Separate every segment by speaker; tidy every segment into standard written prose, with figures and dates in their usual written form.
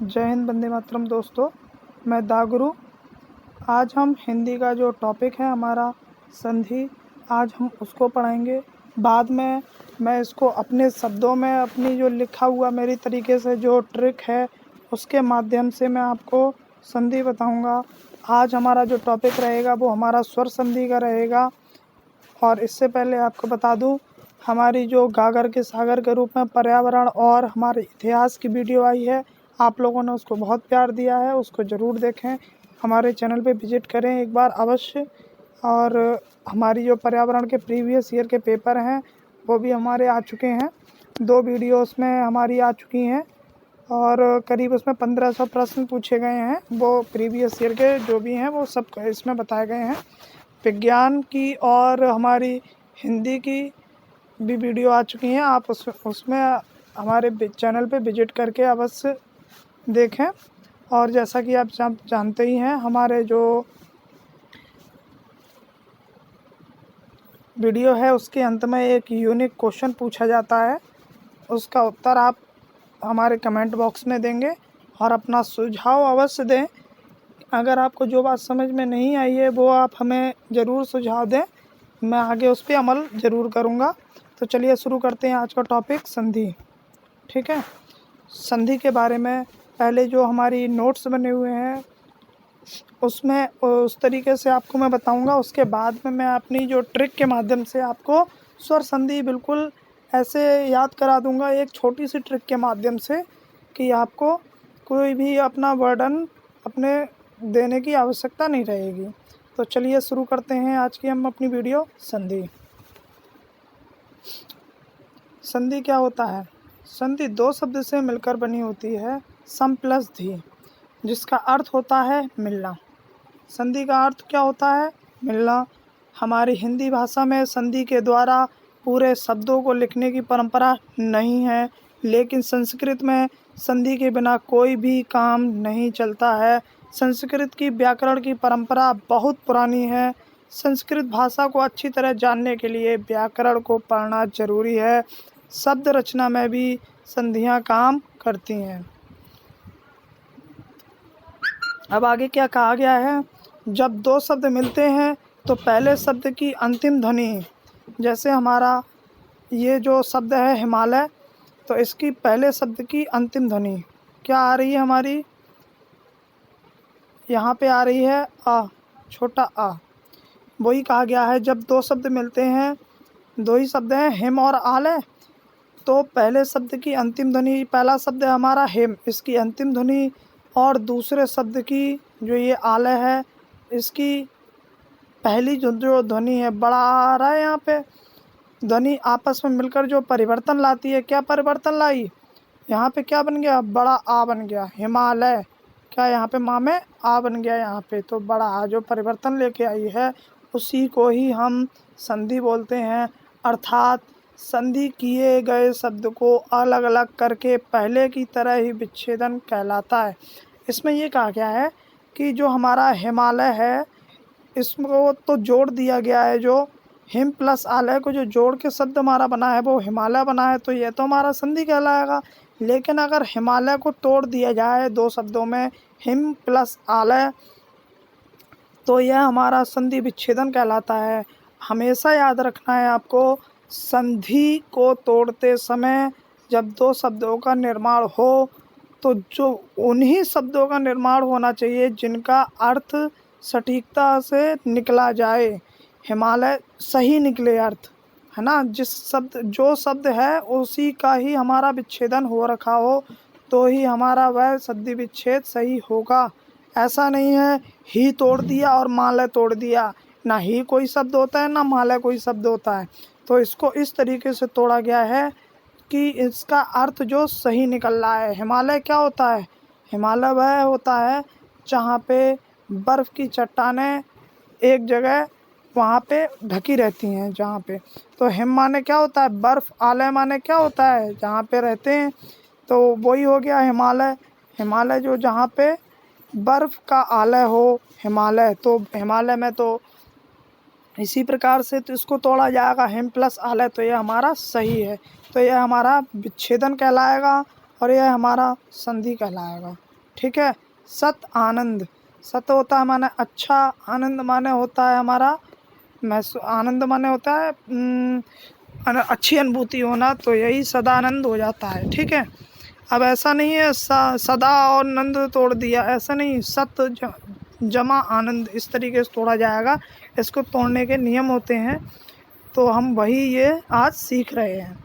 Speaker 1: जय हिंद, वंदे मातरम। दोस्तों, मैं दागुरु। आज हम हिंदी का जो टॉपिक है हमारा संधि, आज हम उसको पढ़ेंगे। बाद में मैं इसको अपने शब्दों में, अपनी जो लिखा हुआ मेरी तरीके से जो ट्रिक है उसके माध्यम से मैं आपको संधि बताऊंगा। आज हमारा जो टॉपिक रहेगा वो हमारा स्वर संधि का रहेगा। और इससे पहले आपको बता दूं, हमारी जो गागर के सागर के रूप में पर्यावरण और हमारे इतिहास की वीडियो आई है, आप लोगों ने उसको बहुत प्यार दिया है, उसको ज़रूर देखें। हमारे चैनल पे विज़िट करें एक बार अवश्य। और हमारी जो पर्यावरण के प्रीवियस ईयर के पेपर हैं वो भी हमारे आ चुके हैं। 2 वीडियो उसमें हमारी आ चुकी हैं और करीब उसमें 1500 प्रश्न पूछे गए हैं। वो प्रीवियस ईयर के जो भी हैं वो सब इसमें बताए गए हैं। विज्ञान की और हमारी हिंदी की भी वीडियो आ चुकी हैं। आप उसमें हमारे चैनल पे विज़िट करके अवश्य देखें। और जैसा कि आप जानते ही हैं, हमारे जो वीडियो है उसके अंत में एक यूनिक क्वेश्चन पूछा जाता है। उसका उत्तर आप हमारे कमेंट बॉक्स में देंगे और अपना सुझाव अवश्य दें। अगर आपको जो बात समझ में नहीं आई है वो आप हमें ज़रूर सुझाव दें, मैं आगे उस पर अमल ज़रूर करूँगा। तो चलिए शुरू करते हैं आज का टॉपिक संधि। ठीक है, संधि के बारे में पहले जो हमारी नोट्स बने हुए हैं उसमें उस तरीके से आपको मैं बताऊंगा। उसके बाद में मैं अपनी जो ट्रिक के माध्यम से आपको स्वर संधि बिल्कुल ऐसे याद करा दूंगा, एक छोटी सी ट्रिक के माध्यम से, कि आपको कोई भी अपना वर्डन अपने देने की आवश्यकता नहीं रहेगी। तो चलिए शुरू करते हैं आज की हम अपनी वीडियो। संधि। संधि क्या होता है? संधि 2 शब्द से मिलकर बनी होती है, सम प्लस धी, जिसका अर्थ होता है मिलना। संधि का अर्थ क्या होता है? मिलना। हमारी हिंदी भाषा में संधि के द्वारा पूरे शब्दों को लिखने की परंपरा नहीं है, लेकिन संस्कृत में संधि के बिना कोई भी काम नहीं चलता है। संस्कृत की व्याकरण की परंपरा बहुत पुरानी है। संस्कृत भाषा को अच्छी तरह जानने के लिए व्याकरण को पढ़ना जरूरी है। शब्द रचना में भी संधियां काम करती हैं। अब आगे क्या कहा गया है? जब 2 शब्द मिलते हैं तो पहले शब्द की अंतिम ध्वनि, जैसे हमारा ये जो शब्द है हिमालय, तो इसकी पहले शब्द की अंतिम ध्वनि क्या आ रही है हमारी? यहाँ पे आ रही है आ, छोटा आ। वही कहा गया है, जब 2 शब्द मिलते हैं, 2 ही शब्द हैं, हिम और आलय, तो पहले शब्द की अंतिम ध्वनि, पहला शब्द है हमारा हिम, इसकी अंतिम ध्वनि, और दूसरे शब्द की जो ये आलय है इसकी पहली जो ध्वनि है, बड़ा आ रहा है यहाँ पे, ध्वनि आपस में मिलकर जो परिवर्तन लाती है, क्या परिवर्तन लाई? यहाँ पे क्या बन गया? बड़ा आ बन गया। हिमालय, क्या यहाँ पे माँ में आ बन गया यहाँ पे, तो बड़ा आ जो परिवर्तन लेके आई है उसी को ही हम संधि बोलते हैं। अर्थात संधि किए गए शब्द को अलग अलग करके पहले की तरह ही विच्छेदन कहलाता है। इसमें ये कहा गया है कि जो हमारा हिमालय है इसको तो जोड़ दिया गया है, जो हिम प्लस आलय को जो जोड़ के शब्द हमारा बना है वो हिमालय बना है, तो ये तो हमारा संधि कहलाएगा। लेकिन अगर हिमालय को तोड़ दिया जाए 2 शब्दों में, हिम प्लस आलय, तो यह हमारा संधि विच्छेदन कहलाता है। हमेशा याद रखना है आपको, संधि को तोड़ते समय जब 2 शब्दों का निर्माण हो तो जो उन्हीं शब्दों का निर्माण होना चाहिए जिनका अर्थ सटीकता से निकला जाए। हिमालय सही निकले अर्थ, है ना, जो शब्द है उसी का ही हमारा विच्छेदन हो रखा हो तो ही हमारा वह संधि विच्छेद सही होगा। ऐसा नहीं है ही तोड़ दिया और मालय तोड़ दिया, ना ही कोई शब्द होता है ना मालय कोई शब्द होता है। तो इसको इस तरीके से तोड़ा गया है कि इसका अर्थ जो सही निकल रहा है। हिमालय क्या होता है? हिमालय वह होता है जहाँ पे बर्फ़ की चट्टानें एक जगह वहाँ पे ढकी रहती हैं जहाँ पे, तो हिम माने क्या होता है? बर्फ़। आलय माने क्या होता है? जहाँ पे रहते हैं, तो वही हो गया हिमालय। हिमालय जो जहाँ पे बर्फ़ का आलय हो, हिमालय। तो हिमालय में तो इसी प्रकार से तो इसको तोड़ा जाएगा, हिम प्लस आलय, तो यह हमारा सही है। तो यह हमारा विच्छेदन कहलाएगा और यह हमारा संधि कहलाएगा। ठीक है। सत आनंद, सत होता है माने अच्छा, आनंद माने होता है हमारा आनंद माने होता है अच्छी अनुभूति होना, तो यही सदानंद हो जाता है। ठीक है। अब ऐसा नहीं है सदा और नंद तोड़ दिया, ऐसा नहीं, सत जमा आनंद इस तरीके से तोड़ा जाएगा। इसको तोड़ने के नियम होते हैं, तो हम वही ये आज सीख रहे हैं।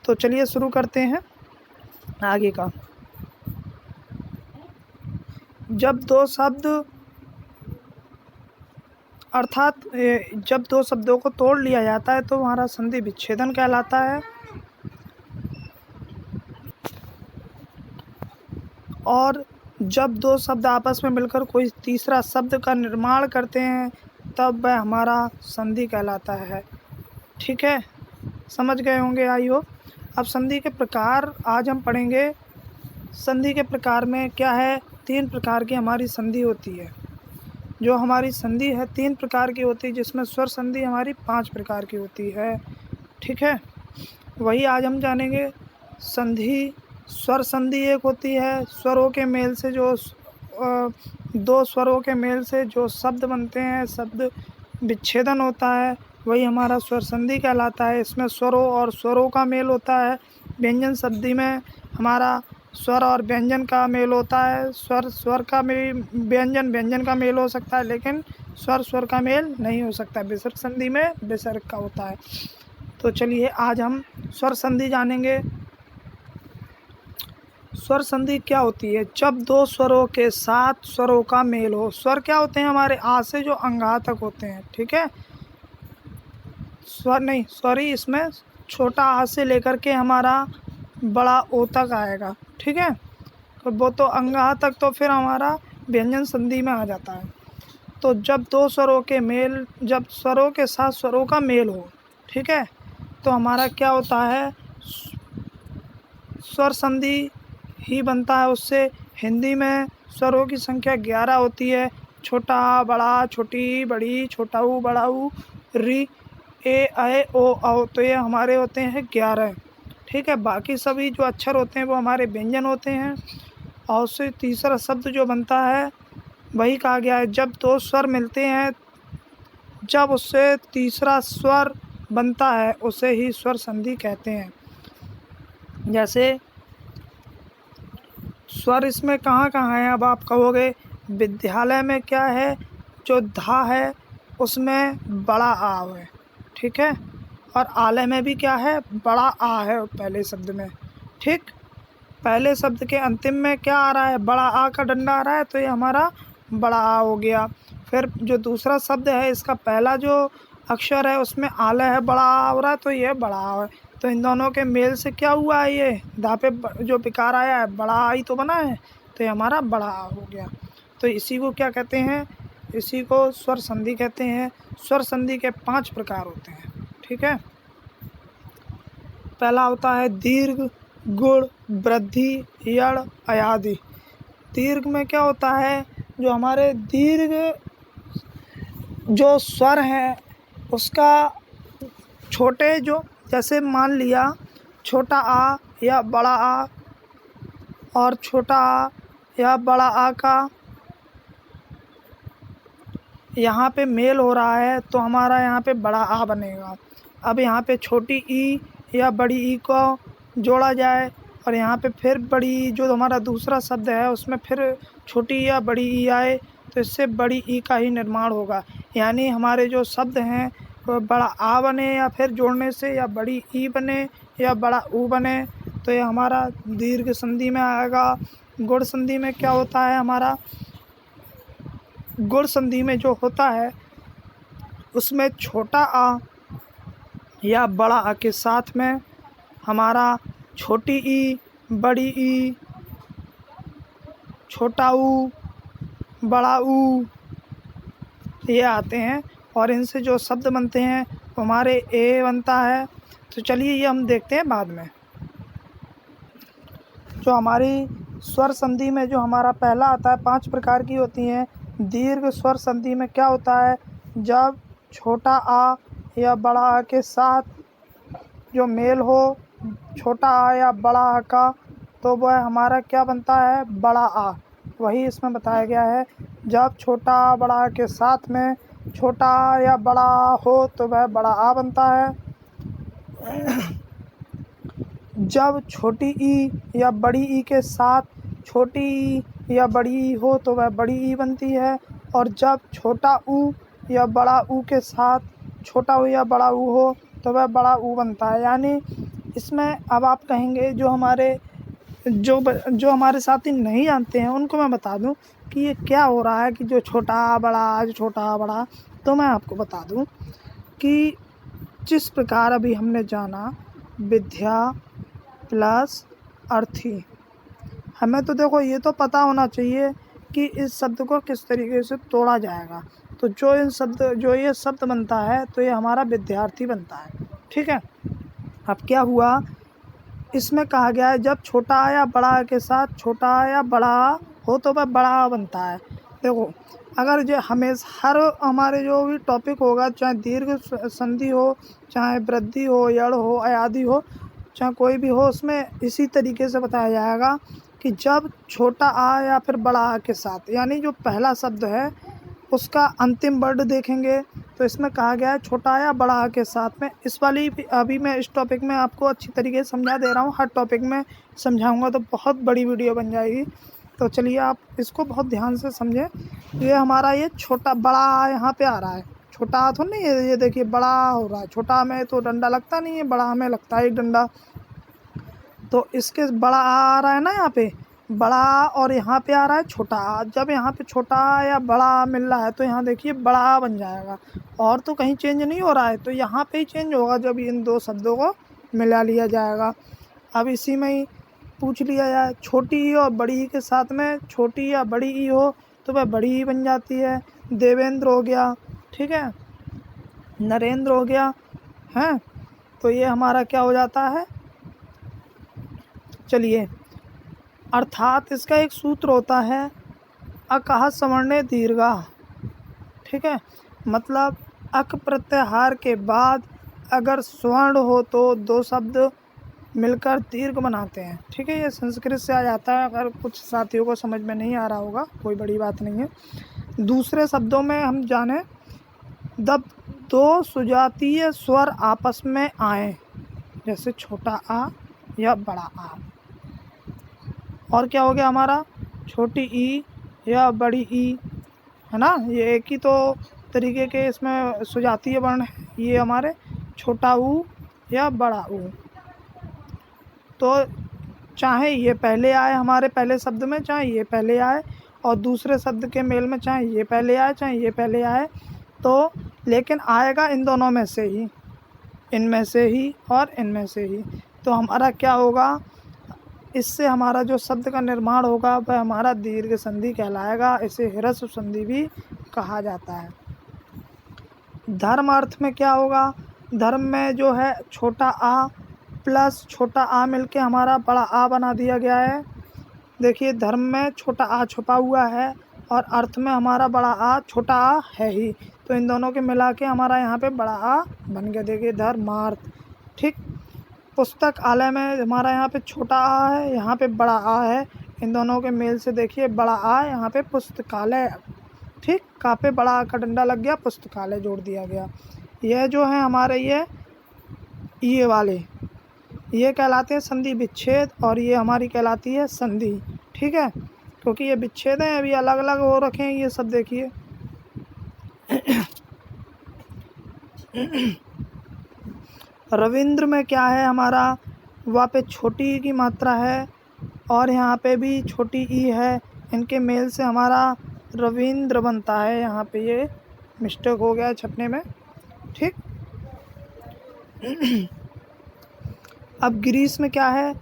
Speaker 1: तो चलिए शुरू करते हैं आगे का। जब दो शब्द अर्थात जब दो शब्दों को तोड़ लिया जाता है तो हमारा संधि विच्छेदन कहलाता है। और जब दो शब्द आपस में मिलकर कोई तीसरा शब्द का निर्माण करते हैं तब वह हमारा संधि कहलाता है। ठीक है, समझ गए होंगे आई होप। अब संधि के प्रकार आज हम पढ़ेंगे। संधि के प्रकार में क्या है, 3 प्रकार की हमारी संधि होती है। जो हमारी संधि है 3 प्रकार की होती है, जिसमें स्वर संधि हमारी 5 प्रकार की होती है। ठीक है, वही आज हम जानेंगे। संधि स्वर संधि एक होती है, स्वरों के मेल से जो दो स्वरों के मेल से जो शब्द बनते हैं, शब्द विच्छेदन होता है, वही हमारा स्वर संधि कहलाता है। इसमें स्वरों और स्वरों का मेल होता है। व्यंजन संधि में हमारा स्वर और व्यंजन का मेल होता है। स्वर का मेल, व्यंजन का मेल हो सकता है, लेकिन स्वर का मेल नहीं हो सकता। विसर्ग संधि में विसर्ग का होता है। तो चलिए आज हम स्वर संधि जानेंगे। स्वर संधि क्या होती है, जब दो स्वरों के साथ स्वरों का मेल हो। स्वर क्या होते हैं, हमारे आ से जो अंगा तक होते हैं। ठीक है, स्वर नहीं, सॉरी, इसमें छोटा आ से लेकर के हमारा बड़ा ओ तक आएगा। ठीक है, तो वो तो अंगा तक तो फिर हमारा व्यंजन संधि में आ जाता है। तो जब दो स्वरों के मेल, जब स्वरों के साथ स्वरों का मेल हो, ठीक है, तो हमारा क्या होता है, स्वर संधि ही बनता है। उससे हिंदी में स्वरों की संख्या 11 होती है। छोटा बड़ा, छोटी बड़ी, छोटा ऊ बड़ा ऊ, री ए ऐ ओ औ, तो ये हमारे होते हैं 11। ठीक है, बाकी सभी जो अक्षर होते हैं वो हमारे व्यंजन होते हैं। और उससे तीसरा शब्द जो बनता है वही कहा गया है, जब दो स्वर मिलते हैं, जब उससे तीसरा स्वर बनता है उसे ही स्वर संधि कहते हैं। जैसे स्वर इसमें कहाँ कहाँ है, अब आप कहोगे विद्यालय में क्या है, जो धा है उसमें बड़ा आ है। ठीक है, और आलय में भी क्या है, बड़ा आ है पहले शब्द में। ठीक, पहले शब्द के अंतिम में क्या आ रहा है, बड़ा आ का डंडा आ रहा है, तो ये हमारा बड़ा आ हो गया। फिर जो दूसरा शब्द है, इसका पहला जो अक्षर है उसमें आलय है, बड़ा आ हो रहा है, तो ये बड़ा आ है। तो इन दोनों के मेल से क्या हुआ है, ये धा पे जो विकार आया है, बड़ा आ ही तो बना है, तो ये हमारा बड़ा आ हो गया। तो इसी को क्या कहते हैं, इसी को स्वर संधि कहते हैं। स्वर संधि के 5 प्रकार होते हैं। ठीक है, पहला होता है दीर्घ, गुण, वृद्धि, यड़, अयादि। दीर्घ में क्या होता है, जो हमारे दीर्घ जो स्वर हैं उसका छोटे, जो जैसे मान लिया छोटा आ या बड़ा आ, और छोटा आ या बड़ा आ का यहाँ पे मेल हो रहा है, तो हमारा यहाँ पे बड़ा आ बनेगा। अब यहाँ पे छोटी ई या बड़ी ई को जोड़ा जाए, और यहाँ पे फिर बड़ी जो हमारा दूसरा शब्द है उसमें फिर छोटी या बड़ी ई आए, तो इससे बड़ी ई का ही निर्माण होगा। यानी हमारे जो शब्द हैं वो बड़ा आ बने, या फिर जोड़ने से या बड़ी ई बने या बड़ा ऊ बने, तो ये हमारा दीर्घ संधि में आएगा। गुण संधि में क्या होता है, हमारा गुण संधि में जो होता है उसमें छोटा आ या बड़ा आ के साथ में हमारा छोटी ई, बड़ी ई, छोटा ऊ, बड़ा ऊ, ये आते हैं, और इनसे जो शब्द बनते हैं वो हमारे ए बनता है। तो चलिए ये हम देखते हैं बाद में। जो हमारी स्वर संधि में जो हमारा पहला आता है, 5 प्रकार की होती हैं। दीर्घ स्वर संधि में क्या होता है, जब छोटा आ या बड़ा आ के साथ जो मेल हो, छोटा आ या बड़ा आ का, तो वह हमारा क्या बनता है, बड़ा आ। वही इसमें बताया गया है, जब छोटा आ बड़ा आ के साथ में छोटा आ या बड़ा आ हो तो वह बड़ा आ बनता है। जब छोटी ई या बड़ी ई के साथ छोटी ई या बड़ी ई हो तो वह बड़ी ई बनती है। और जब छोटा ऊ या बड़ा ऊ के साथ छोटा ऊ या बड़ा ऊ हो तो वह बड़ा ऊ बनता है। यानी इसमें अब आप कहेंगे जो हमारे साथी नहीं जानते हैं उनको मैं बता दूं कि ये क्या हो रहा है, कि जो छोटा आ बड़ा आ, जो छोटा आ बड़ा। तो मैं आपको बता दूं कि जिस प्रकार अभी हमने जाना विद्या प्लस अर्थी, हमें तो देखो ये तो पता होना चाहिए कि इस शब्द को किस तरीके से तोड़ा जाएगा। तो जो ये शब्द बनता है तो ये हमारा विद्यार्थी बनता है। ठीक है, अब क्या हुआ, इसमें कहा गया है जब छोटा आ या बड़ा आ के साथ छोटा आ या बड़ा आ हो तो वह बड़ा आ बनता है। देखो, अगर जो हमेशा हर हमारे जो भी टॉपिक होगा, चाहे दीर्घ संधि हो, चाहे वृद्धि हो, यड़ हो, अयादि हो, चाहे कोई भी हो, उसमें इसी तरीके से बताया जाएगा कि जब छोटा आ या फिर बड़ा आ के साथ, यानी जो पहला शब्द है उसका अंतिम वर्ड देखेंगे तो इसमें कहा गया है छोटा या बड़ा आ के साथ में। इस वाली अभी मैं इस टॉपिक में आपको अच्छी तरीके से समझा दे रहा हूँ, हर टॉपिक में समझाऊंगा तो बहुत बड़ी वीडियो बन जाएगी। तो चलिए आप इसको बहुत ध्यान से समझें। ये हमारा ये छोटा बड़ा आ यहाँ पे आ रहा है, छोटा आ तो नहीं है, ये देखिए बड़ा आ हो रहा है। छोटा में तो डंडा लगता नहीं है, बड़ा में लगता है एक डंडा। तो इसके बड़ा आ रहा है ना यहाँ पे बड़ा आ, और यहाँ पे आ रहा है छोटा आ। जब यहाँ पे छोटा आ या बड़ा आ मिल रहा है तो यहाँ देखिए बड़ा आ बन जाएगा, और तो कहीं चेंज नहीं हो रहा है, तो यहाँ पे ही चेंज होगा जब इन दो शब्दों को मिला लिया जाएगा। अब इसी में ही पूछ लिया जाए, छोटी ई और बड़ी ई के साथ में छोटी या बड़ी ई हो तो वह बड़ी ई बन जाती है। देवेंद्र हो गया, ठीक है, नरेंद्र हो गया है, तो ये हमारा क्या हो जाता है। चलिए, अर्थात इसका एक सूत्र होता है अकह सवर्णे दीर्घा। ठीक है, मतलब अक प्रत्याहार के बाद अगर स्वर्ण हो तो दो शब्द मिलकर दीर्घ बनाते हैं। ठीक है, ये संस्कृत से आ जाता है, अगर कुछ साथियों को समझ में नहीं आ रहा होगा कोई बड़ी बात नहीं है। दूसरे शब्दों में हम जाने, जब दो सुजातीय स्वर आपस में आए, जैसे छोटा आ या बड़ा आ, और क्या हो गया हमारा छोटी ई या बड़ी ई, है ना, ये एक ही तो तरीके के इसमें सुजातीय वर्ण है, ये हमारे छोटा ऊ या बड़ा ऊ। तो चाहे ये पहले आए हमारे पहले शब्द में, चाहे ये पहले आए, और दूसरे शब्द के मेल में चाहे ये पहले आए चाहे ये पहले आए, तो लेकिन आएगा इन दोनों में से ही, इनमें से ही और इनमें से ही। तो हमारा क्या होगा, इससे हमारा जो शब्द का निर्माण होगा वह हमारा दीर्घ संधि कहलाएगा। इसे ह्रस्व संधि भी कहा जाता है। धर्म अर्थ में क्या होगा, धर्म में जो है छोटा आ प्लस छोटा आ मिलके हमारा बड़ा आ बना दिया गया है। देखिए, धर्म में छोटा आ छुपा हुआ है और अर्थ में हमारा बड़ा आ छोटा आ है ही, तो इन दोनों के मिला के हमारा यहाँ पे बड़ा आ बन गया। देखिए, धर्मार्थ। ठीक, पुस्तकालय में हमारा यहाँ पे छोटा आ है, यहाँ पे बड़ा आ है, इन दोनों के मेल से देखिए बड़ा आ यहाँ पे पुस्तकालय। ठीक, का पे बड़ा आ का डंडा लग गया, पुस्तकालय जोड़ दिया गया। यह जो है हमारे ये वाले ये कहलाते हैं संधि विच्छेद, और ये हमारी कहलाती है संधि। ठीक है, क्योंकि ये विच्छेद हैं, अभी अलग अलग हो रखे हैं ये सब। देखिए रविंद्र में क्या है हमारा, वहाँ पे छोटी ई की मात्रा है और यहाँ पे भी छोटी ई है, इनके मेल से हमारा रविंद्र बनता है। यहाँ पे ये मिस्टेक हो गया है छपने में। ठीक, अब गिरीश में क्या है,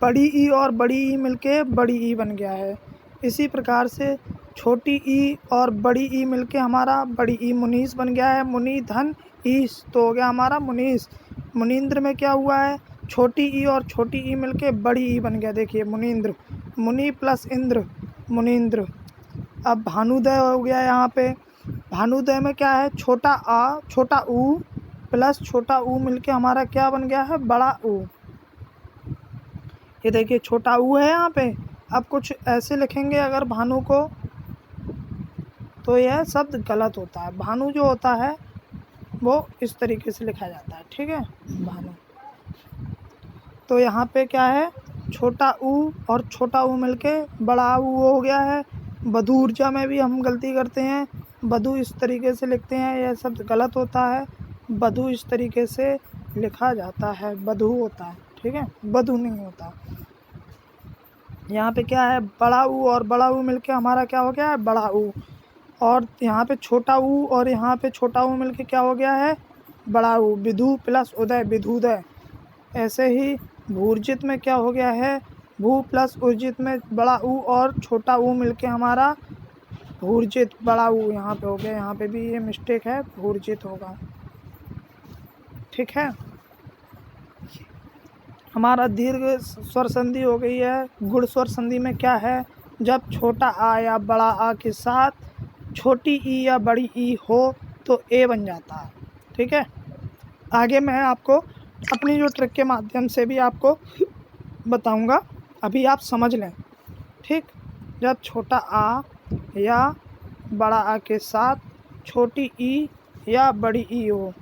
Speaker 1: बड़ी ई और बड़ी ई मिलके बड़ी ई बन गया है। इसी प्रकार से छोटी ई और बड़ी ई मिलके हमारा बड़ी ई मुनीस बन गया है। मुनि धन ईश तो हो गया हमारा मुनीस। मुनींद्र में क्या हुआ है, छोटी ई और छोटी ई मिलके बड़ी ई बन गया। देखिए, मुनींद्र, मुनि प्लस इंद्र, मुनींद्र। अब भानुदय हो गया यहाँ पे। भानुदय में क्या है, छोटा आ छोटा ऊ प्लस छोटा ऊ मिलके हमारा क्या बन गया है, बड़ा ऊ। ये देखिए छोटा ऊ है यहाँ पे। अब कुछ ऐसे लिखेंगे अगर भानु को तो यह शब्द गलत होता है। भानु जो होता है वो इस तरीके से लिखा जाता है, ठीक है, भानु। तो यहाँ पे क्या है, छोटा ऊ और छोटा ऊ मिलके बड़ा ऊ हो गया है। बधू ऊर्जा में भी हम गलती करते हैं, बधू इस तरीके से लिखते हैं, यह शब्द गलत होता है। बधू इस तरीके से लिखा जाता है, बधू होता है, ठीक है, बधू नहीं होता। यहाँ पे क्या है, बड़ा ऊ और बड़ा ऊ मिलके हमारा क्या हो गया है, बड़ा ऊ। और यहाँ पे छोटा ऊ और यहाँ पे छोटा ऊ मिलके क्या हो गया है, बड़ा ऊ। विधु प्लस उदय, विधुदय। ऐसे ही भूर्जित में क्या हो गया है, भू प्लस उर्जित में बड़ा ऊ और छोटा ऊ मिलके हमारा भूर्जित, बड़ा ऊ यहाँ पे हो गया। यहाँ पे भी ये मिस्टेक है, भूर्जित होगा, ठीक है। हमारा दीर्घ स्वर संधि हो गई है। गुण स्वर संधि में क्या है, जब छोटा आ या बड़ा आ के साथ छोटी ई या बड़ी ई हो तो ए बन जाता है, ठीक है। आगे मैं आपको अपनी जो ट्रिक के माध्यम से भी आपको बताऊंगा, अभी आप समझ लें, ठीक। जब छोटा आ या बड़ा आ के साथ छोटी ई या बड़ी ई हो,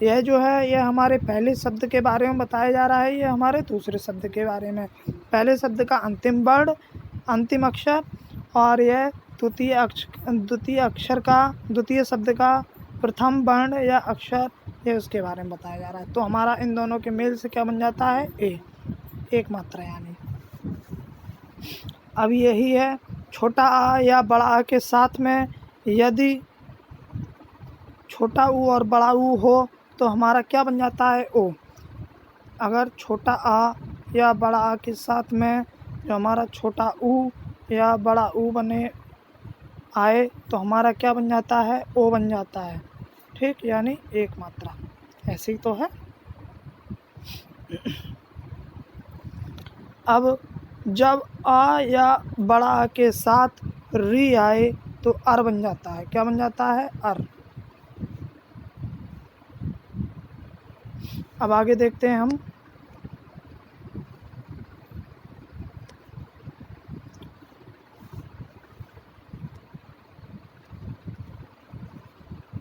Speaker 1: यह जो है यह हमारे पहले शब्द के बारे में बताया जा रहा है, यह हमारे दूसरे शब्द के बारे में। पहले शब्द का अंतिम वर्ण, अंतिम अक्षर, और यह द्वितीय शब्द का प्रथम वर्ण या अक्षर, ये उसके बारे में बताया जा रहा है। तो हमारा इन दोनों के मेल से क्या बन जाता है, ए, एक मात्रा यानी। अब यही है, छोटा आ या बड़ा आ के साथ में यदि छोटा ऊ और बड़ा ऊ हो तो हमारा क्या बन जाता है, ओ। अगर छोटा आ या बड़ा आ के साथ में जो हमारा छोटा ऊ या बड़ा ऊ बने आए तो हमारा क्या बन जाता है, ओ बन जाता है, ठीक, यानी एक मात्रा। ऐसे ही तो है। अब जब आ या बड़ा आ के साथ री आए तो अर बन जाता है। क्या बन जाता है, अर। अब आगे देखते हैं हम।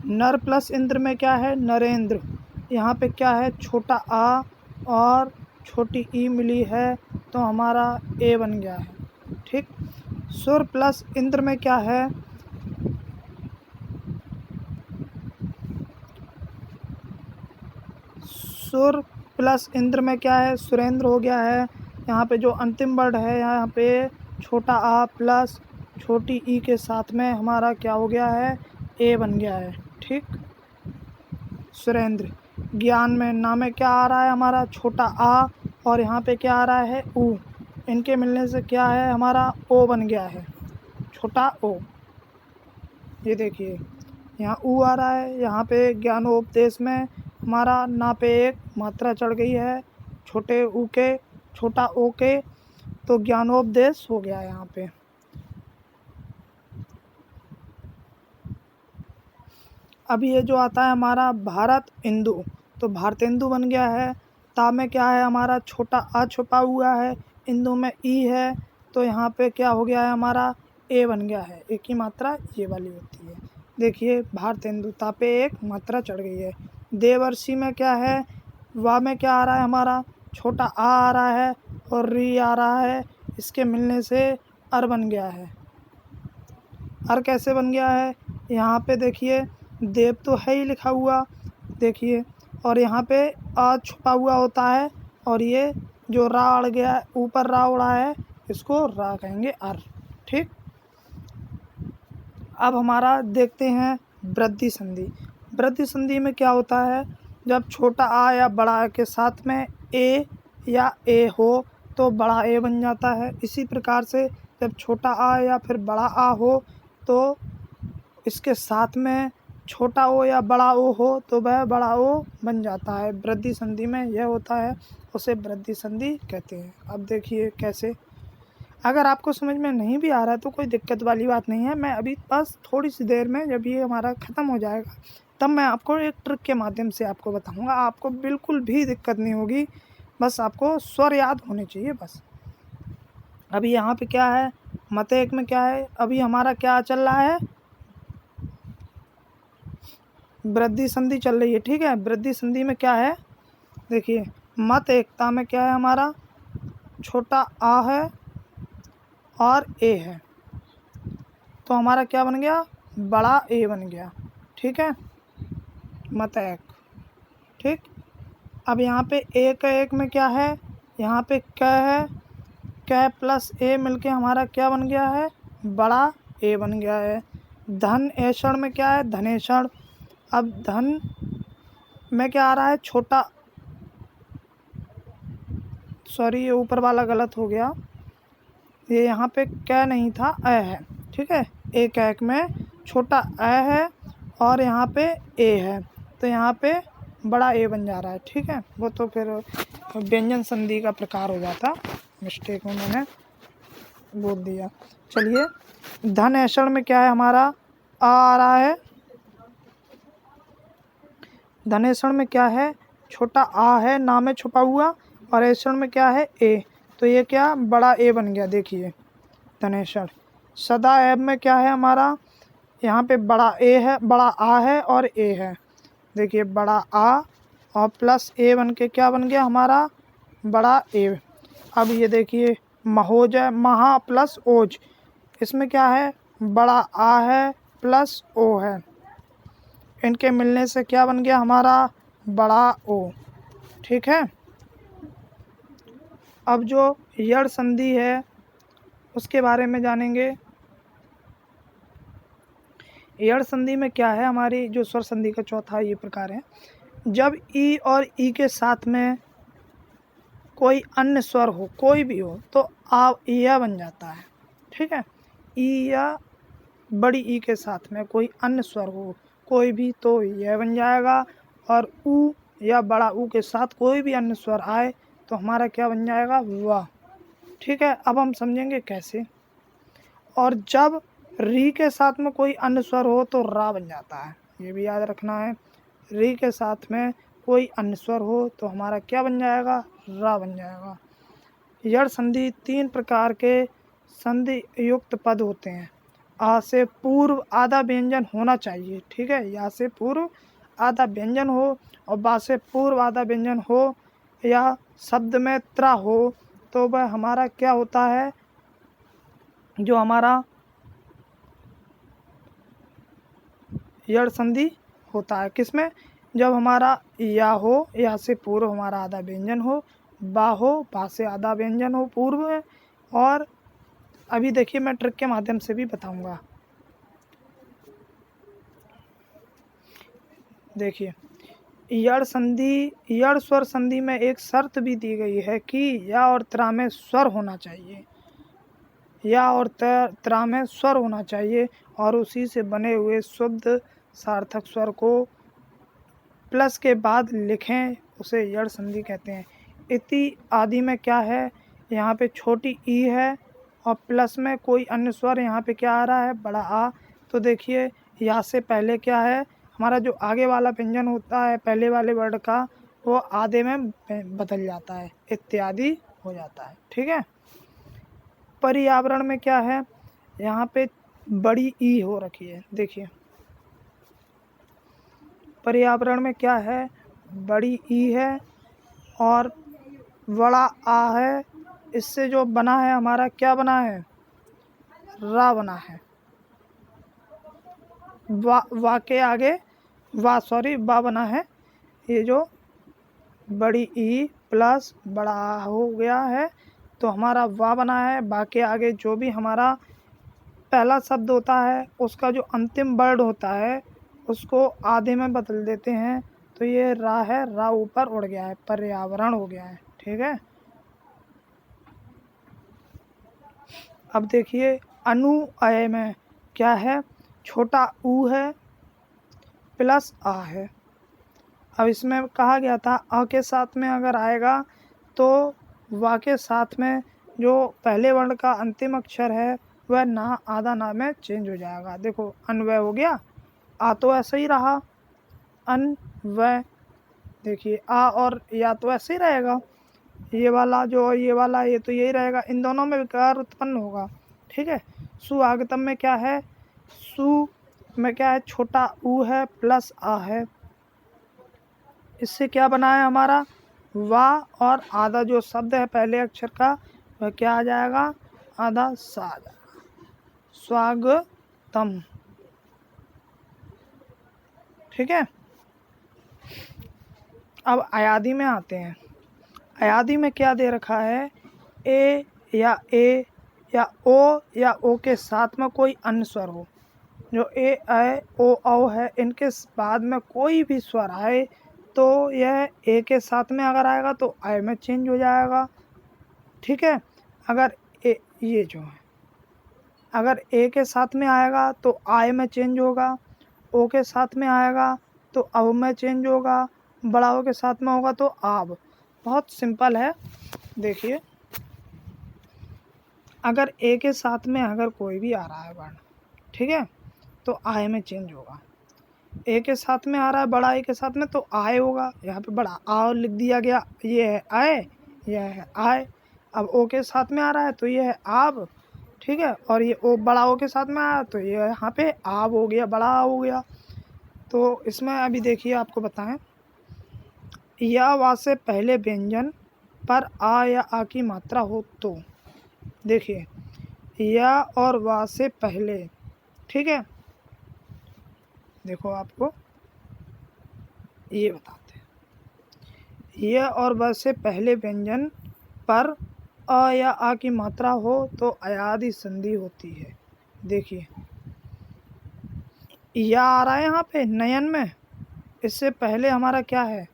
Speaker 1: नर प्लस इंद्र में क्या है, नरेंद्र। यहाँ पे क्या है, छोटा आ और छोटी ई मिली है तो हमारा ए बन गया है, ठीक। सुर प्लस इंद्र में क्या है, सुर प्लस इंद्र में क्या है, सुरेंद्र हो गया है। यहाँ पे जो अंतिम वर्ड है, यहाँ पे छोटा आ प्लस छोटी ई के साथ में हमारा क्या हो गया है, ए बन गया है, ठीक, सुरेंद्र। ज्ञान में ना में क्या आ रहा है, हमारा छोटा आ और यहाँ पे क्या आ रहा है, ऊ। इनके मिलने से क्या है, हमारा ओ बन गया है, छोटा ओ। ये देखिए यहाँ ऊ आ रहा है, यहाँ पे ज्ञानोपदेश में हमारा ना पे एक मात्रा चढ़ गई है, छोटे ऊ के छोटा ओ के, तो ज्ञानोपदेश हो गया यहाँ पे। अब ये जो आता है हमारा भारत इंदु, तो भारतेंदु बन गया है। ता में क्या है, हमारा छोटा आ छुपा हुआ है, इंदु में ई है, तो यहाँ पे क्या हो गया है, हमारा ए बन गया है। एक ही मात्रा ये वाली होती है। देखिए भारतेंदु, ता पे एक मात्रा चढ़ गई है। देवर्षि में क्या है, वा में क्या आ रहा है, हमारा छोटा आ रहा है और री आ रहा है, इसके मिलने से अर बन गया है। अर कैसे बन गया है, यहाँ पे देखिए देव तो है ही लिखा हुआ, देखिए, और यहाँ पे आ छुपा हुआ होता है, और ये जो रा अड़ गया है, ऊपर रा उड़ा है, इसको रा कहेंगे, अर, ठीक। अब हमारा देखते हैं वृद्धि संधि। वृद्धि संधि में क्या होता है, जब छोटा आ या बड़ा आ के साथ में ए या ए हो तो बड़ा ए बन जाता है। इसी प्रकार से जब छोटा आ या फिर बड़ा आ हो तो इसके साथ में छोटा ओ या बड़ा ओ हो तो वह बड़ा ओ बन जाता है। वृद्धि संधि में यह होता है, उसे वृद्धि संधि कहते हैं। अब देखिए कैसे, अगर आपको समझ में नहीं भी आ रहा है तो कोई दिक्कत वाली बात नहीं है। मैं अभी बस थोड़ी सी देर में जब ये हमारा ख़त्म हो जाएगा तब मैं आपको एक ट्रिक के माध्यम से आपको बताऊंगा। आपको बिल्कुल भी दिक्कत नहीं होगी, बस आपको स्वर याद होने चाहिए बस। अभी यहाँ पे क्या है, मत एक में क्या है, अभी हमारा क्या चल रहा है, वृद्धि संधि चल रही है। ठीक है, वृद्धि संधि में क्या है, देखिए मत एकता में क्या है, हमारा छोटा आ है और ए है, तो हमारा क्या बन गया, बड़ा ए बन गया। ठीक है, मत एक। ठीक, अब यहाँ पे एक एक में क्या है, यहाँ पे क है, क प्लस ए मिलके हमारा क्या बन गया है, बड़ा ए बन गया है। धन ऐषण में क्या है, धनेषण। अब धन में क्या आ रहा है, छोटा, सॉरी ये ऊपर वाला गलत हो गया, ये यहाँ पे क नहीं था, अ है। ठीक है, एक एक में छोटा अ है और यहाँ पे ए है, तो यहाँ पे बड़ा ए बन जा रहा है। ठीक है, वो तो फिर व्यंजन संधि का प्रकार हो जाता, मिस्टेक में मैंने बोल दिया। चलिए, धन ऐषण में क्या है, हमारा आ रहा है, धनेषण में क्या है, छोटा आ है, नाम में छुपा हुआ, और ऐषण में क्या है, ए, तो ये क्या बड़ा ए बन गया। देखिए धनेषण। सदा ऐब में क्या है हमारा, यहाँ पे बड़ा ए है, बड़ा आ है और ए है। देखिए बड़ा आ और प्लस ए बन के क्या बन गया हमारा, बड़ा ए। अब ये देखिए महोज है, महा प्लस ओज, इसमें क्या है, बड़ा आ है प्लस ओ है, इनके मिलने से क्या बन गया हमारा, बड़ा ओ। ठीक है, अब जो यड़ संधि है उसके बारे में जानेंगे। यड़ संधि में क्या है, हमारी जो स्वर संधि का चौथा ये प्रकार है, जब ई और ई के साथ में कोई अन्य स्वर हो, कोई भी हो, तो आ या बन जाता है। ठीक है, ई या बड़ी ई के साथ में कोई अन्य स्वर हो कोई भी, तो यह बन जाएगा, और ऊ या बड़ा ऊ के साथ कोई भी अन्य स्वर आए तो हमारा क्या बन जाएगा, वाह। ठीक है, अब हम समझेंगे कैसे। और जब री के साथ में कोई अन्य स्वर हो तो रा बन जाता है, ये भी याद रखना है। री के साथ में कोई अन्य स्वर हो तो हमारा क्या बन जाएगा, रा बन जाएगा। यड़ संधि 3 प्रकार के संधि युक्त पद होते हैं। आ से पूर्व आधा व्यंजन होना चाहिए। ठीक है, या से पूर्व आधा व्यंजन हो और बा से पूर्व आधा व्यंजन हो, या शब्द में त्रा हो, तो वह हमारा क्या होता है, जो हमारा यड़ संधि होता है। किसमें, जब हमारा या हो, या से पूर्व हमारा आधा व्यंजन हो, बा हो, बा से आधा व्यंजन हो पूर्व में, और अभी देखिए मैं ट्रिक के माध्यम से भी बताऊंगा। देखिए यड़ संधि, यड़ स्वर संधि में एक शर्त भी दी गई है कि या और त्रा में स्वर होना चाहिए, या और त्रा में स्वर होना चाहिए, और उसी से बने हुए शुद्ध सार्थक स्वर को प्लस के बाद लिखें, उसे यड़ संधि कहते हैं। इति आदि में क्या है, यहाँ पे छोटी ई है और प्लस में कोई अन्य स्वर, यहाँ पे क्या आ रहा है, बड़ा आ, तो देखिए या से पहले क्या है, हमारा जो आगे वाला व्यंजन होता है पहले वाले वर्ड का, वो आधे में बदल जाता है, इत्यादि हो जाता है। ठीक है, पर्यावरण में क्या है, यहाँ पे बड़ी ई हो रखी है। देखिए पर्यावरण में क्या है, बड़ी ई है और बड़ा आ है, इससे जो बना है हमारा क्या बना है, रा बना है। वा के आगे बा बना है, ये जो बड़ी ई प्लस बड़ा आ हो गया है तो हमारा वा बना है। बा के आगे जो भी हमारा पहला शब्द होता है उसका जो अंतिम वर्ड होता है उसको आधे में बदल देते हैं, तो ये रा है, रा ऊपर उड़ गया है, पर्यावरण हो गया है। ठीक है, अब देखिए अनुअय में क्या है, छोटा ऊ है प्लस आ है। अब इसमें कहा गया था अ के साथ में अगर आएगा तो वा के साथ में जो पहले वर्ण का अंतिम अक्षर है वह ना आधा ना में चेंज हो जाएगा। देखो अन्वय हो गया, आ तो ऐसा ही रहा, अन्वय। देखिए आ और या तो ऐसे ही रहेगा, ये वाला जो ये वाला ये तो यही रहेगा, इन दोनों में विकार उत्पन्न होगा। ठीक है, सुआगतम में क्या है, सु में क्या है, छोटा ऊ है प्लस आ है। इससे क्या बना है हमारा, वा और आधा जो शब्द है पहले अक्षर का वह क्या आ जाएगा, आधा सा आ जाएगा, स्वागतम। ठीक है, अब अयादी में आते हैं। अयादी में क्या दे रखा है, ए या ओ के साथ में कोई अन्य स्वर हो, जो ए ओ औ है, इनके बाद में कोई भी स्वर आए तो यह ए के साथ में अगर आएगा तो आय में चेंज हो जाएगा। ठीक है, अगर ये जो है अगर ए के साथ में आएगा तो आय में चेंज होगा, ओ के साथ में आएगा तो अब में चेंज होगा, बड़ा ओ के साथ में होगा तो आब। बहुत सिंपल है, देखिए अगर ए के साथ में अगर कोई भी आ रहा है वर्ण, ठीक है, तो आय में चेंज होगा। ए के साथ में आ रहा है बड़ा ए के साथ में तो आय होगा, यहाँ पे बड़ा आ लिख दिया गया, ये है आय, यह है आय। अब ओ के साथ में आ रहा है तो ये है आब। ठीक है, और ये ओ बड़ा ओ के साथ में आया तो ये यहाँ पे आब हो गया, बड़ा आ हो गया। तो इसमें अभी देखिए आपको बताएं, या वा से पहले व्यंजन पर आ या आ की मात्रा हो तो, देखिए या और वा से पहले, ठीक है, देखो आपको ये बताते हैं, या और वा से पहले व्यंजन पर अ या आ की मात्रा हो तो अयादि संधि होती है। देखिए या आ रहा है यहाँ पे नयन में, इससे पहले हमारा क्या है,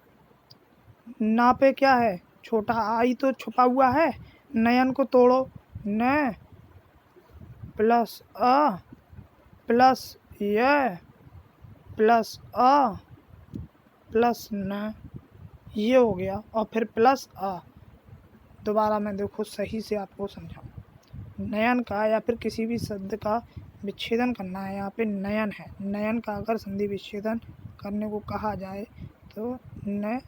Speaker 1: ना पे क्या है, छोटा आई तो छुपा हुआ है, नयन को तोड़ो, न प्लस अ प्लस य प्लस अ प्लस न, ये हो गया, और फिर प्लस अ। दोबारा मैं देखो सही से आपको समझाऊँ, नयन का या फिर किसी भी शब्द का विच्छेदन करना है, यहाँ पे नयन है, नयन का अगर संधि विच्छेदन करने को कहा जाए तो न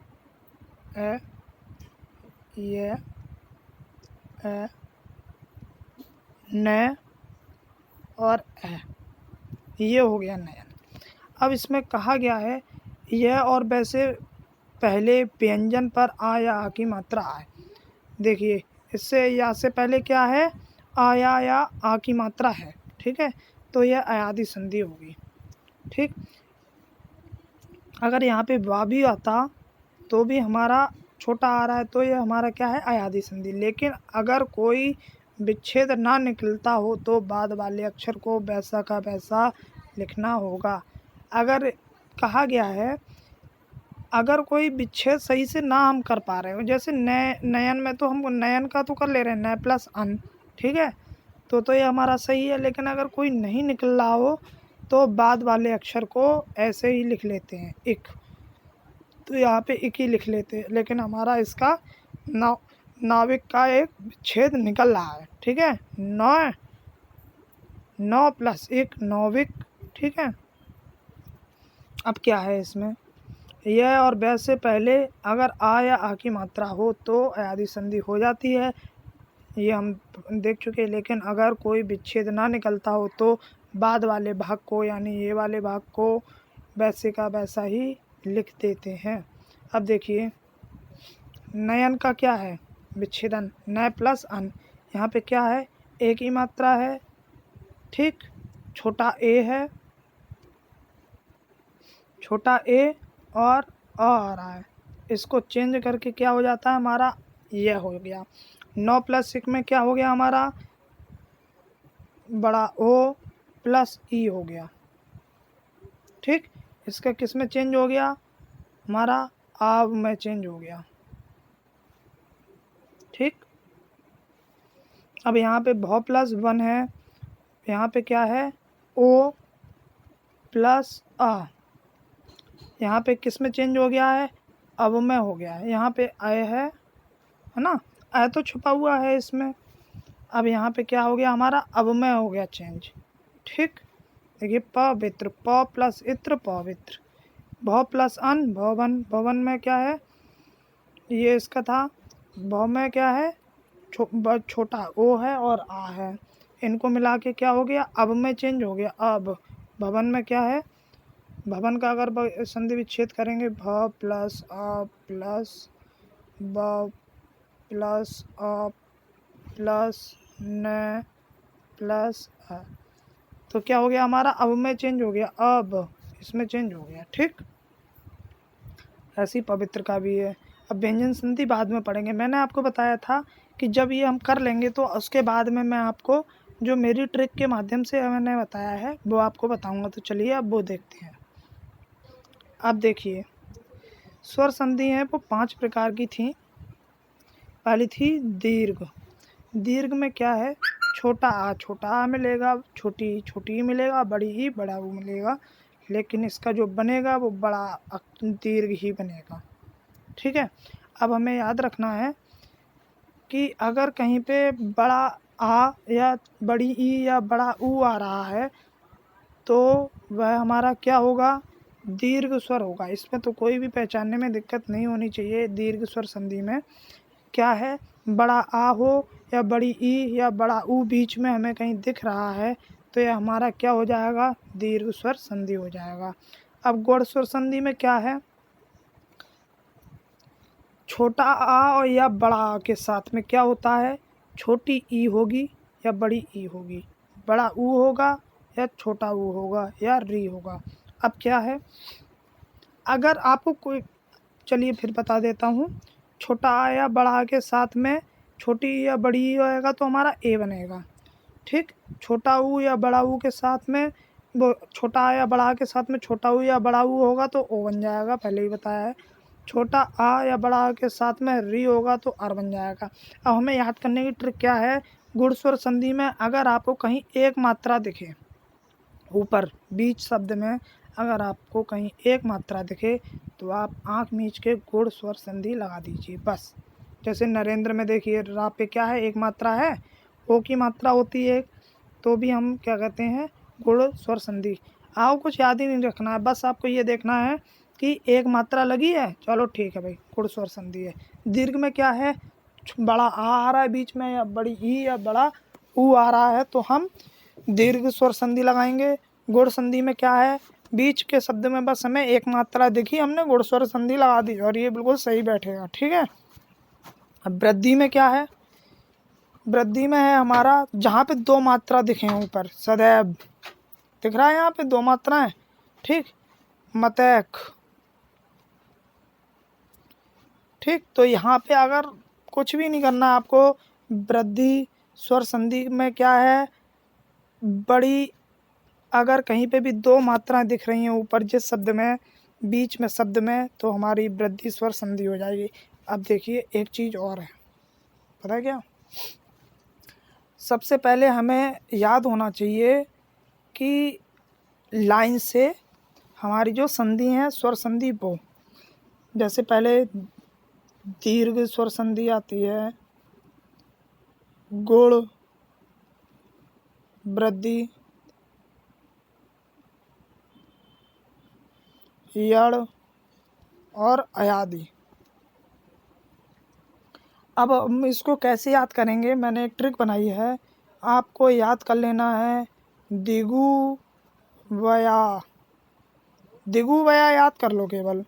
Speaker 1: ए ये ए न और ए, ये हो गया नयन। अब इसमें कहा गया है यह और वैसे पहले व्यंजन पर आ या आ की मात्रा आए। देखिए इससे या से पहले क्या है, आया या आ की मात्रा है, ठीक है, तो यह अयादि संधि होगी। ठीक, अगर यहाँ पे वा भी आता तो भी हमारा छोटा आ रहा है तो यह हमारा क्या है, अयादि संधि। लेकिन अगर कोई विच्छेद ना निकलता हो तो बाद वाले अक्षर को वैसा का वैसा लिखना होगा। अगर कहा गया है अगर कोई विच्छेद सही से ना हम कर पा रहे हो, जैसे नयन में तो हम नयन का तो कर ले रहे हैं, न प्लस अन, ठीक है, तो ये हमारा सही है। लेकिन अगर कोई नहीं निकल रहा हो तो बाद वाले अक्षर को ऐसे ही लिख लेते हैं इक, तो यहाँ पे इक ही लिख लेते हैं, लेकिन हमारा इसका नाविक का एक विच्छेद निकल रहा है। ठीक है, 9 प्लस 1 नौविक। ठीक है, अब क्या है इसमें, यह और वह से पहले अगर आ या आ की मात्रा हो तो अयादि संधि हो जाती है, ये हम देख चुके हैं। लेकिन अगर कोई विच्छेद ना निकलता हो तो बाद वाले भाग को यानी ये वाले भाग को वैसे का वैसा ही लिख देते हैं। अब देखिए नयन का क्या है, विच्छेदन, न प्लस अन, यहाँ पे क्या है, ए की मात्रा है, ठीक, छोटा ए है, छोटा ए और आ रहा है, इसको चेंज करके क्या हो जाता है हमारा, यह हो गया। 9 प्लस 1 में क्या हो गया हमारा, बड़ा ओ प्लस ई हो गया। ठीक, इसका किस में चेंज हो गया, हमारा आब में चेंज हो गया। ठीक, अब यहाँ पे भौ प्लस 1 है, यहाँ पे क्या है, ओ प्लस आ, यहाँ पे किस में चेंज हो गया है, अब में हो गया है। यहाँ पे आय है ना, आय तो छुपा हुआ है इसमें, अब यहाँ पे क्या हो गया हमारा, अब में हो गया चेंज। ठीक, देखिए पवित्र, प प्लस इत्र पवित्र, भौ प्लस अन भवन, भवन में क्या है, ये इसका था ब में क्या है, छोटा ओ है और आ है, इनको मिला के क्या हो गया, अब में चेंज हो गया अब। भवन में क्या है, भवन का अगर संधि विच्छेद करेंगे, भ प्लस अ प्लस ब प्लस अ प्लस न प्लस अ, तो क्या हो गया हमारा, अब में चेंज हो गया, अब इसमें चेंज हो गया। ठीक, ऐसी पवित्र का भी है। अब व्यंजन संधि बाद में पढ़ेंगे। मैंने आपको बताया था कि जब ये हम कर लेंगे तो उसके बाद में मैं आपको जो मेरी ट्रिक के माध्यम से मैंने बताया है वो आपको बताऊंगा। तो चलिए अब वो देखते हैं। अब देखिए, स्वर संधि है वो 5 प्रकार की थी। पहली थी दीर्घ। दीर्घ में क्या है, छोटा आ मिलेगा, छोटी ही मिलेगा, बड़ी ही बड़ा वो मिलेगा, लेकिन इसका जो बनेगा वो बड़ा दीर्घ ही बनेगा। ठीक है, अब हमें याद रखना है कि अगर कहीं पे बड़ा आ या बड़ी ई या बड़ा ऊ आ रहा है तो वह हमारा क्या होगा, दीर्घ स्वर होगा। इसमें तो कोई भी पहचानने में दिक्कत नहीं होनी चाहिए। दीर्घ स्वर संधि में क्या है, बड़ा आ हो या बड़ी ई या बड़ा ऊ बीच में हमें कहीं दिख रहा है तो यह हमारा क्या हो जाएगा, दीर्घ स्वर संधि हो जाएगा। अब गौड़ स्वर संधि में क्या है, छोटा आ और या बड़ा आ के साथ में क्या होता है, छोटी ई होगी या बड़ी ई होगी, बड़ा ऊ होगा या छोटा ऊ होगा या री होगा। अब क्या है, अगर आपको कोई, चलिए फिर बता देता हूँ, छोटा आ या बड़ा आ के साथ में छोटी या बड़ी ई होएगा तो हमारा ए बनेगा। ठीक, छोटा ऊ या बड़ा ऊ के साथ में, वो छोटा आ या बड़ा आ के साथ में छोटा ऊ या बड़ा ऊ होगा तो ओ बन जाएगा, पहले ही बताया है। छोटा आ या बड़ा आ के साथ में री होगा तो आर बन जाएगा। अब हमें याद करने की ट्रिक क्या है, गुण स्वर संधि में अगर आपको कहीं एक मात्रा दिखे, ऊपर बीच शब्द में अगर आपको कहीं एक मात्रा दिखे तो आप आँख मीच के गुण स्वर संधि लगा दीजिए बस। जैसे नरेंद्र में देखिए, रा पे क्या है, एक मात्रा है, ओ की मात्रा होती है, तो भी हम क्या कहते हैं, गुण स्वर संधि। आओ कुछ याद ही नहीं रखना है, बस आपको ये देखना है कि एक मात्रा लगी है, चलो ठीक है भाई, गुण स्वर संधि है। दीर्घ में क्या है, बड़ा आ रहा है बीच में या बड़ी ई या बड़ा ऊ आ रहा है तो हम दीर्घ स्वर संधि लगाएंगे। गुण संधि में क्या है, बीच के शब्द में बस हमें एक मात्रा दिखी, हमने गुण स्वर संधि लगा दी और ये बिल्कुल सही बैठेगा। ठीक है, अब वृद्धि में क्या है, वृद्धि में है हमारा जहाँ पे 2 मात्रा दिखे हैं, ऊपर सदैव दिख रहा है, यहाँ पे 2 मात्राएं। ठीक, मतैक। ठीक, तो यहाँ पे अगर कुछ भी नहीं करना है आपको, वृद्धि स्वर संधि में क्या है, बड़ी अगर कहीं पे भी 2 मात्राएं दिख रही हैं ऊपर जिस शब्द में, बीच में शब्द में, तो हमारी वृद्धि स्वर संधि हो जाएगी। अब देखिए एक चीज़ और है, पता है क्या, सबसे पहले हमें याद होना चाहिए कि लाइन से हमारी जो संधि है स्वर संधि वो, जैसे पहले दीर्घ स्वर संधि आती है, गुण, वृद्धि, यड़ और अयादि। अब हम इसको कैसे याद करेंगे, मैंने एक ट्रिक बनाई है, आपको याद कर लेना है दिगु वया। दिगु वया याद कर लो केवल।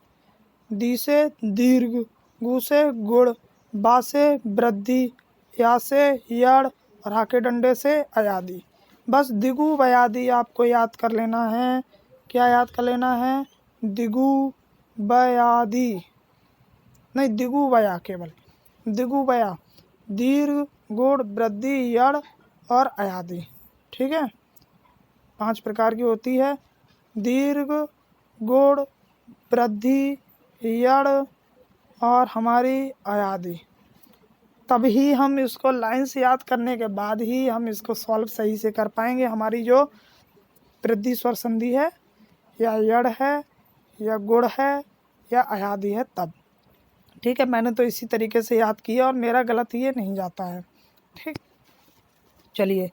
Speaker 1: दी से दीर्घ, गु से गुण, बा से वृद्धि, या से यड़ और हा के डंडे से अयादि। बस दिगु वयादि आपको याद कर लेना है। क्या याद कर लेना है, दिगु वयादि, नहीं दिगु वया, केवल दिगु वया, दीर्घ, गुण, वृद्धि, यड़ और अयादि। ठीक है, 5 प्रकार की होती है, दीर्घ, गुण, वृद्धि, यड़ और हमारी अयादि। तभी हम इसको लाइन से याद करने के बाद ही हम इसको सॉल्व सही से कर पाएंगे। हमारी जो वृद्धि स्वर संधि है या यड़ है या गुण है या अयादि है तब। ठीक है, मैंने तो इसी तरीके से याद किया और मेरा गलत ये नहीं जाता है। ठीक, चलिए,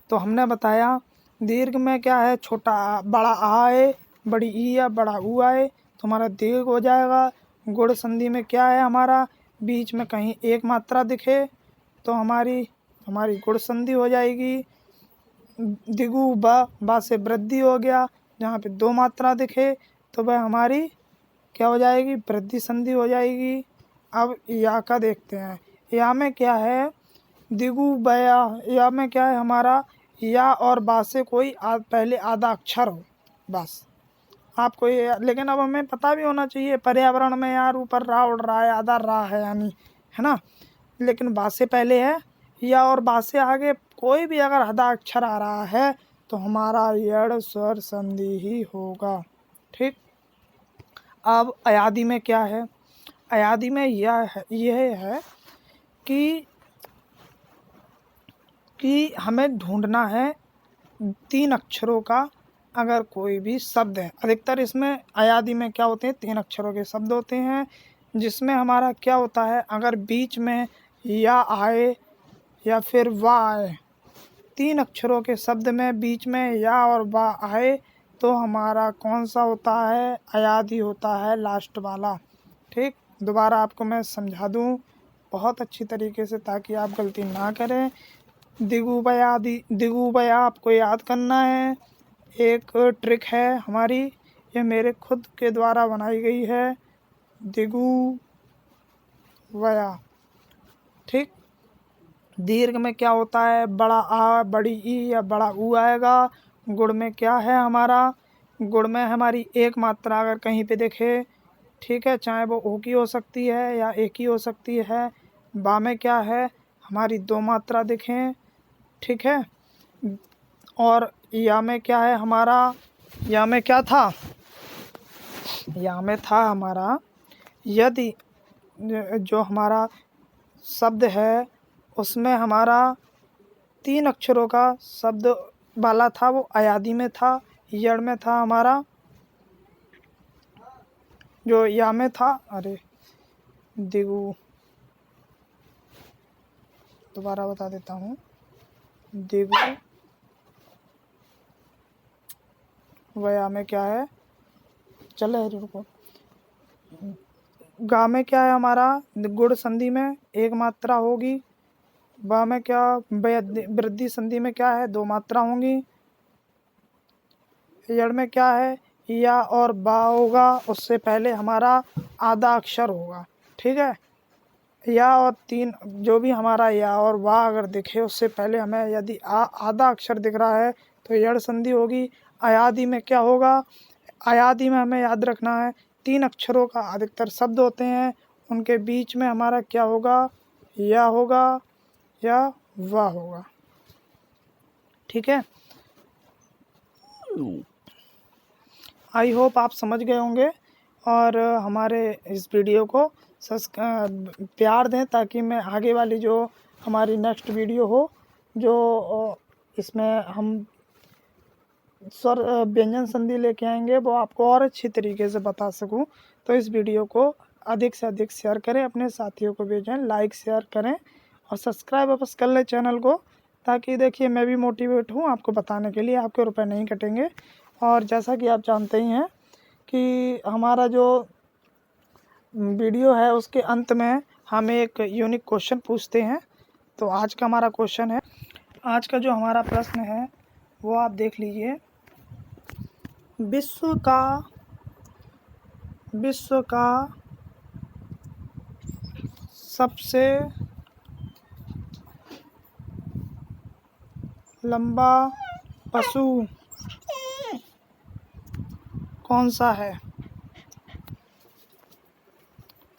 Speaker 1: तो हमने बताया दीर्घ में क्या है, छोटा आ, बड़ा आ आए, बड़ी ई या बड़ा ऊ आए तो हमारा दीर्घ हो जाएगा। गुण संधि में क्या है हमारा, बीच में कहीं एक मात्रा दिखे तो हमारी गुण संधि हो जाएगी। दिगु बा से वृद्धि हो गया, जहाँ पे दो मात्रा दिखे तो वह हमारी क्या हो जाएगी, वृद्धि संधि हो जाएगी। अब या का देखते हैं, या में क्या है, दिगु बया, या में क्या है हमारा, या और बा से कोई पहले आधा अक्षर हो बस आपको ये। लेकिन अब हमें पता भी होना चाहिए, पर्यावरण में यार ऊपर रा उड़ रहा है, आधा रा है यानी, है ना। लेकिन बा से पहले है, या और बा से आगे कोई भी अगर आधा अक्षर आ रहा है तो हमारा यड़ स्वर संधि ही होगा। ठीक। अब अयादि में क्या है, अयादि में यह है कि हमें ढूंढना है 3 अक्षरों का अगर कोई भी शब्द है। अधिकतर इसमें अयादि में क्या होते हैं, 3 अक्षरों के शब्द होते हैं, जिसमें हमारा क्या होता है, अगर बीच में या आए या फिर वा आए, 3 अक्षरों के शब्द में बीच में या और वा आए तो हमारा कौन सा होता है, अयादि होता है, लास्ट वाला। ठीक। दोबारा आपको मैं समझा दूं बहुत अच्छी तरीके से ताकि आप गलती ना करें। दिगुबया आपको याद करना है, एक ट्रिक है हमारी, ये मेरे खुद के द्वारा बनाई गई है, दिगुबया। ठीक। दीर्घ में क्या होता है, बड़ा आ, बड़ी ई या बड़ा ऊ आएगा। गुण में क्या है हमारा, गुण में हमारी एक मात्रा अगर कहीं पे दिखे, ठीक है, चाहे वो ओ की हो सकती है या एक ही हो सकती है। बा में क्या है, हमारी दो मात्रा दिखें, ठीक है। और या में क्या है हमारा, या में क्या था, या में था हमारा, यदि जो हमारा शब्द है उसमें हमारा 3 अक्षरों का शब्द वाला था, वो अयादि में था। यड़ में था हमारा, जो या में था, अरे दिगु, दोबारा बता देता हूँ, दिगु वया में क्या है, चले रुको, गा में क्या है हमारा, गुण संधि में एक मात्रा होगी। बा में क्या, वृद्धि संधि में क्या है, दो मात्रा होंगी। यड़ में क्या है, या और बा होगा, उससे पहले हमारा आधा अक्षर होगा। ठीक है। या और 3 जो भी हमारा या और वाह अगर दिखे उससे पहले हमें यदि आधा अक्षर दिख रहा है तो यड़ संधि होगी। अयादि में क्या होगा, अयादि में हमें याद रखना है 3 अक्षरों का अधिकतर शब्द होते हैं, उनके बीच में हमारा क्या होगा, या होगा या वाह होगा। ठीक है। आई होप आप समझ गए होंगे और हमारे इस वीडियो को प्यार दें ताकि मैं आगे वाली जो हमारी नेक्स्ट वीडियो हो, जो इसमें हम स्वर व्यंजन संधि लेके आएंगे, वो आपको और अच्छी तरीके से बता सकूं। तो इस वीडियो को अधिक से अधिक शेयर करें, अपने साथियों को भेजें, लाइक शेयर करें और सब्सक्राइब वापस कर लें चैनल को, ताकि देखिए मैं भी मोटिवेट हूँ आपको बताने के लिए, आपके रुपए नहीं कटेंगे। और जैसा कि आप जानते ही हैं कि हमारा जो वीडियो है उसके अंत में हम एक यूनिक क्वेश्चन पूछते हैं। तो आज का हमारा क्वेश्चन है, आज का जो हमारा प्रश्न है वो आप देख लीजिए। विश्व का सबसे लंबा पशु कौन सा है।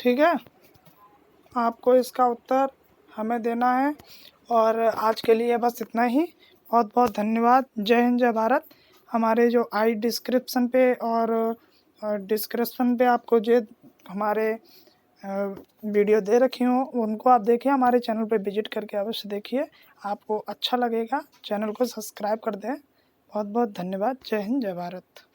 Speaker 1: ठीक है, आपको इसका उत्तर हमें देना है। और आज के लिए बस इतना ही। बहुत बहुत धन्यवाद। जय हिंद, जय भारत। हमारे जो डिस्क्रिप्शन पे और डिस्क्रिप्शन पे आपको जो हमारे वीडियो दे रखी हूँ उनको आप देखिए, हमारे चैनल पे विजिट करके अवश्य देखिए, आपको अच्छा लगेगा। चैनल को सब्सक्राइब कर दें। बहुत बहुत धन्यवाद। जय हिंद, जय भारत।